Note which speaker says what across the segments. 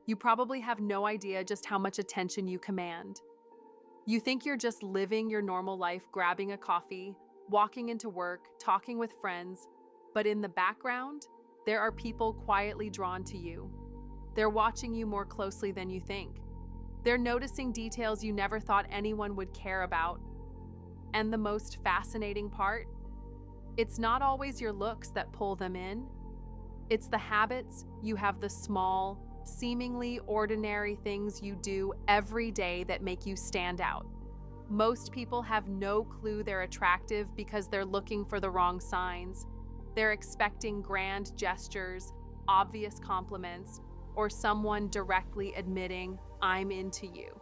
Speaker 1: You probably have no idea just how much attention you command. You think you're just living your normal life, grabbing a coffee, walking into work, talking with friends, but in the background, there are people quietly drawn to you. They're watching you more closely than you think. They're noticing details you never thought anyone would care about. And the most fascinating part? It's not always your looks that pull them in. It's the habits you have, the small, seemingly ordinary things you do every day that make you stand out. Most people have no clue they're attractive because they're looking for the wrong signs. They're expecting grand gestures, obvious compliments, or someone directly admitting, "I'm into you."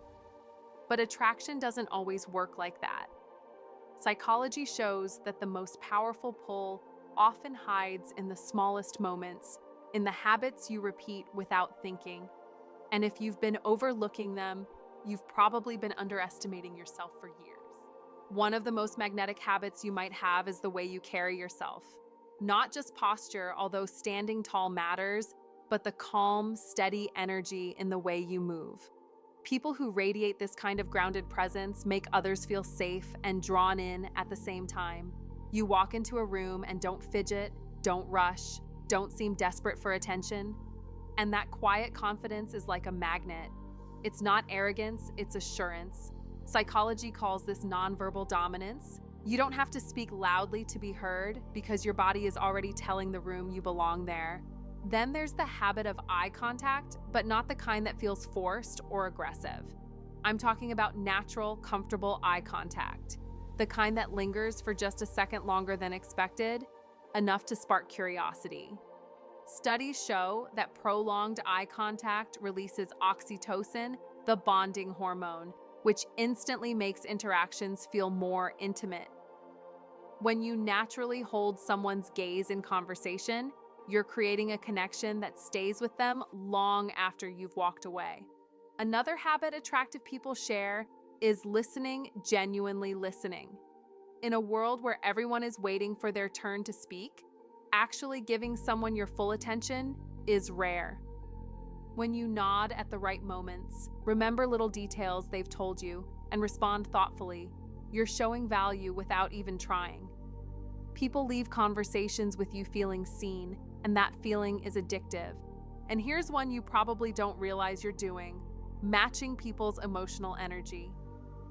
Speaker 1: But attraction doesn't always work like that. Psychology shows that the most powerful pull often hides in the smallest moments, in the habits you repeat without thinking. And if you've been overlooking them, you've probably been underestimating yourself for years. One of the most magnetic habits you might have is the way you carry yourself. Not just posture, although standing tall matters, but the calm, steady energy in the way you move. People who radiate this kind of grounded presence make others feel safe and drawn in at the same time. You walk into a room and don't fidget, don't rush, don't seem desperate for attention. And that quiet confidence is like a magnet. It's not arrogance, it's assurance. Psychology calls this nonverbal dominance. You don't have to speak loudly to be heard because your body is already telling the room you belong there. Then there's the habit of eye contact, but not the kind that feels forced or aggressive. I'm talking about natural, comfortable eye contact, the kind that lingers for just a second longer than expected, enough to spark curiosity. Studies show that prolonged eye contact releases oxytocin, the bonding hormone, which instantly makes interactions feel more intimate. When you naturally hold someone's gaze in conversation, you're creating a connection that stays with them long after you've walked away. Another habit attractive people share is listening, genuinely listening. In a world where everyone is waiting for their turn to speak, actually giving someone your full attention is rare. When you nod at the right moments, remember little details they've told you, and respond thoughtfully, you're showing value without even trying. People leave conversations with you feeling seen, and that feeling is addictive. And here's one you probably don't realize you're doing: matching people's emotional energy.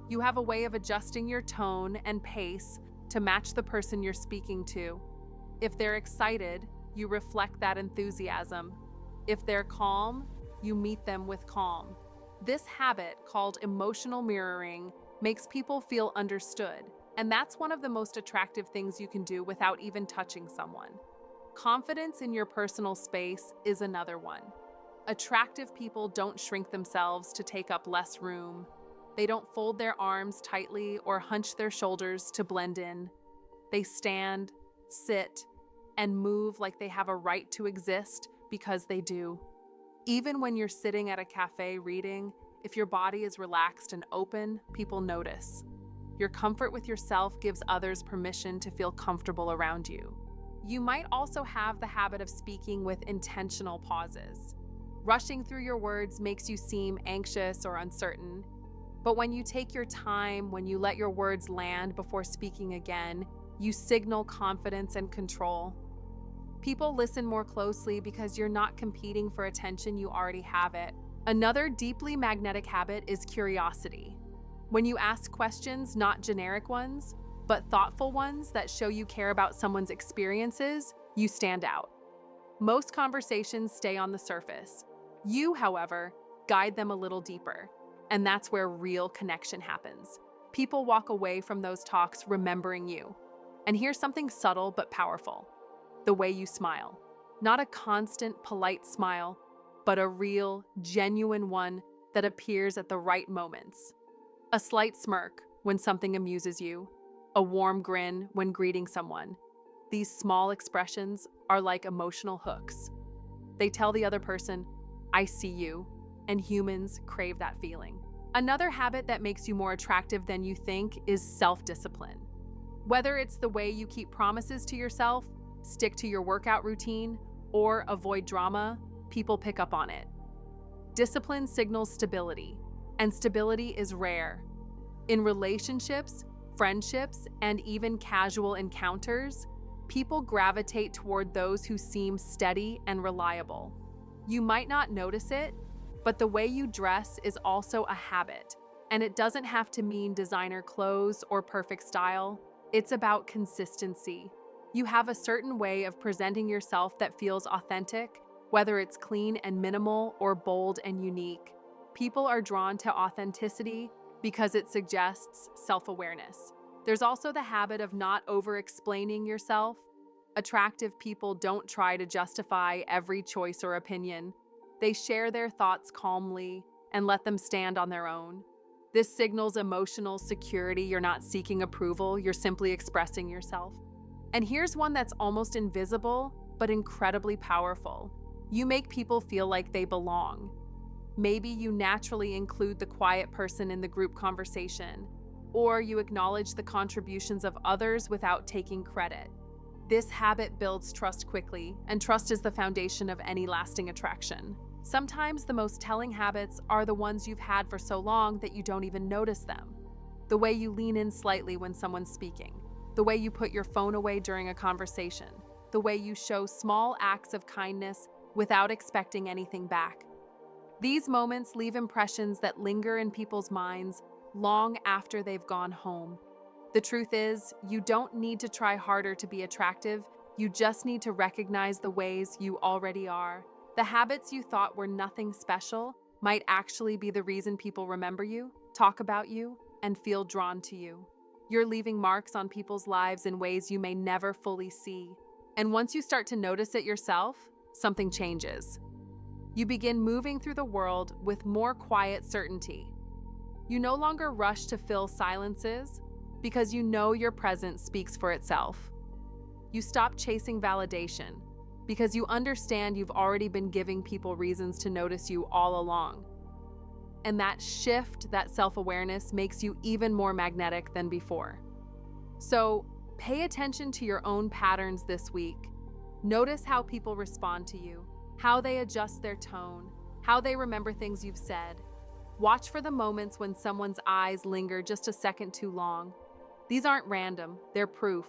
Speaker 1: You have a way of adjusting your tone and pace to match the person you're speaking to. If they're excited, you reflect that enthusiasm. If they're calm, you meet them with calm. This habit, called emotional mirroring, makes people feel understood, and that's one of the most attractive things you can do without even touching someone. Confidence in your personal space is another one. Attractive people don't shrink themselves to take up less room. They don't fold their arms tightly or hunch their shoulders to blend in. They stand, sit, and move like they have a right to exist because they do. Even when you're sitting at a cafe reading, if your body is relaxed and open, people notice. Your comfort with yourself gives others permission to feel comfortable around you. You might also have the habit of speaking with intentional pauses. Rushing through your words makes you seem anxious or uncertain. But when you take your time, when you let your words land before speaking again, you signal confidence and control. People listen more closely because you're not competing for attention, you already have it. Another deeply magnetic habit is curiosity. When you ask questions, not generic ones, but thoughtful ones that show you care about someone's experiences, you stand out. Most conversations stay on the surface. You, however, guide them a little deeper, and that's where real connection happens. People walk away from those talks remembering you. And here's something subtle but powerful: the way you smile. Not a constant, polite smile, but a real, genuine one that appears at the right moments. A slight smirk when something amuses you, a warm grin when greeting someone. These small expressions are like emotional hooks. They tell the other person, "I see you," and humans crave that feeling. Another habit that makes you more attractive than you think is self-discipline. Whether it's the way you keep promises to yourself, stick to your workout routine, or avoid drama, people pick up on it. Discipline signals stability, and stability is rare. In relationships, friendships, and even casual encounters, people gravitate toward those who seem steady and reliable. You might not notice it, but the way you dress is also a habit, and it doesn't have to mean designer clothes or perfect style. It's about consistency. You have a certain way of presenting yourself that feels authentic, whether it's clean and minimal or bold and unique. People are drawn to authenticity because it suggests self-awareness. There's also the habit of not over-explaining yourself. Attractive people don't try to justify every choice or opinion. They share their thoughts calmly and let them stand on their own. This signals emotional security. You're not seeking approval, you're simply expressing yourself. And here's one that's almost invisible, but incredibly powerful. You make people feel like they belong. Maybe you naturally include the quiet person in the group conversation, or you acknowledge the contributions of others without taking credit. This habit builds trust quickly, and trust is the foundation of any lasting attraction. Sometimes the most telling habits are the ones you've had for so long that you don't even notice them. The way you lean in slightly when someone's speaking, the way you put your phone away during a conversation, the way you show small acts of kindness without expecting anything back. These moments leave impressions that linger in people's minds long after they've gone home. The truth is, you don't need to try harder to be attractive, you just need to recognize the ways you already are. The habits you thought were nothing special might actually be the reason people remember you, talk about you, and feel drawn to you. You're leaving marks on people's lives in ways you may never fully see. And once you start to notice it yourself, something changes. You begin moving through the world with more quiet certainty. You no longer rush to fill silences because you know your presence speaks for itself. You stop chasing validation because you understand you've already been giving people reasons to notice you all along. And that shift, that self-awareness, makes you even more magnetic than before. So, pay attention to your own patterns this week. Notice how people respond to you, how they adjust their tone, how they remember things you've said. Watch for the moments when someone's eyes linger just a second too long. These aren't random, they're proof.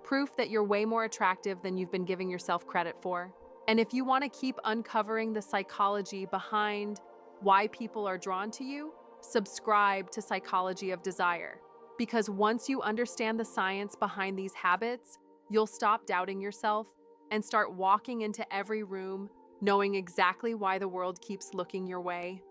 Speaker 1: Proof that you're way more attractive than you've been giving yourself credit for. And if you want to keep uncovering the psychology behind why people are drawn to you, subscribe to Psychology of Desire. Because once you understand the science behind these habits, you'll stop doubting yourself and start walking into every room knowing exactly why the world keeps looking your way.